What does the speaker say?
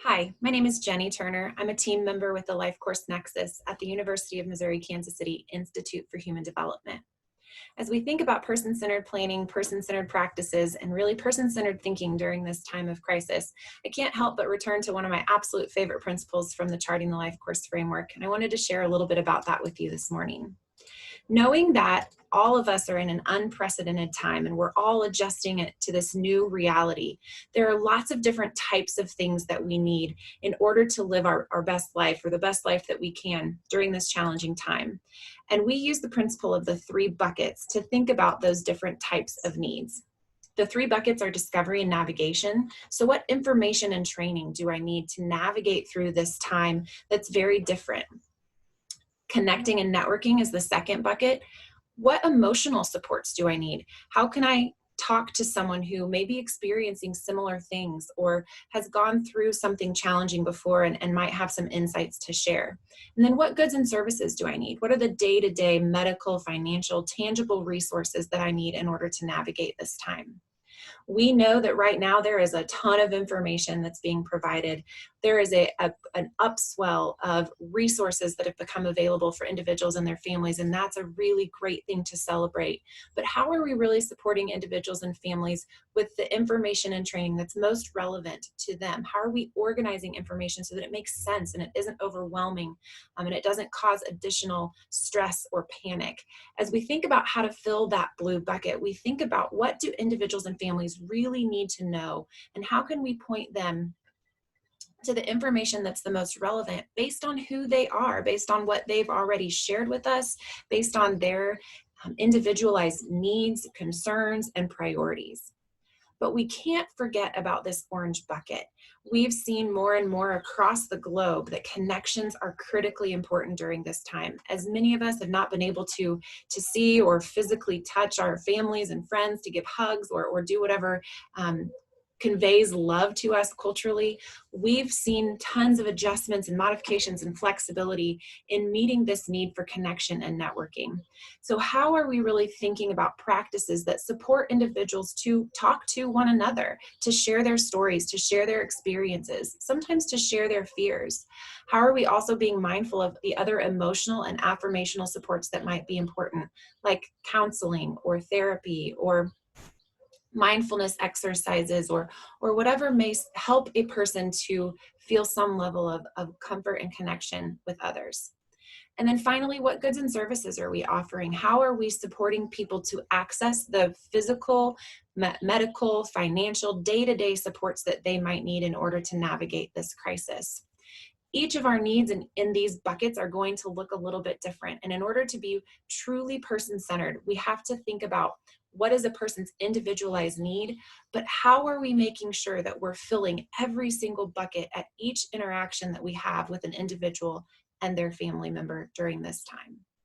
Hi, my name is Jenny Turner. I'm a team member with the LifeCourse Nexus at the University of Missouri Kansas City Institute for Human Development. As we think about person-centered planning, person-centered practices, and really person-centered thinking during this time of crisis, I can't help but return to one of my absolute favorite principles from the Charting the LifeCourse framework, and I wanted to share a little bit about that with you this morning. Knowing that all of us are in an unprecedented time and we're all adjusting it to this new reality, there are lots of different types of things that we need in order to live our best life, or the best life that we can during this challenging time. And we use the principle of the three buckets to think about those different types of needs. The three buckets are discovery and navigation. So what information and training do I need to navigate through this time that's very different? Connecting and networking is the second bucket. What emotional supports do I need? How can I talk to someone who may be experiencing similar things or has gone through something challenging before and might have some insights to share? And then what goods and services do I need? What are the day-to-day medical, financial, tangible resources that I need in order to navigate this time? We know that right now there is a ton of information that's being provided. There is an upswell of resources that have become available for individuals and their families, and that's a really great thing to celebrate. But how are we really supporting individuals and families with the information and training that's most relevant to them? How are we organizing information so that it makes sense and it isn't overwhelming, and it doesn't cause additional stress or panic? As we think about how to fill that blue bucket, we think about what do individuals and families really need to know, and how can we point them to the information that's the most relevant based on who they are, based on what they've already shared with us, based on their individualized needs, concerns, and priorities. But we can't forget about this orange bucket. We've seen more and more across the globe that connections are critically important during this time. As many of us have not been able to see or physically touch our families and friends, to give hugs or do whatever conveys love to us culturally, we've seen tons of adjustments and modifications and flexibility in meeting this need for connection and networking. So how are we really thinking about practices that support individuals to talk to one another, to share their stories, to share their experiences, sometimes to share their fears? How are we also being mindful of the other emotional and affirmational supports that might be important, like counseling or therapy or mindfulness exercises or whatever may help a person to feel some level of comfort and connection with others? And then finally, what goods and services are we offering? How are we supporting people to access the physical, medical, financial, day-to-day supports that they might need in order to navigate this crisis? Each of our needs in these buckets are going to look a little bit different. And in order to be truly person-centered, we have to think about what is a person's individualized need, but how are we making sure that we're filling every single bucket at each interaction that we have with an individual and their family member during this time?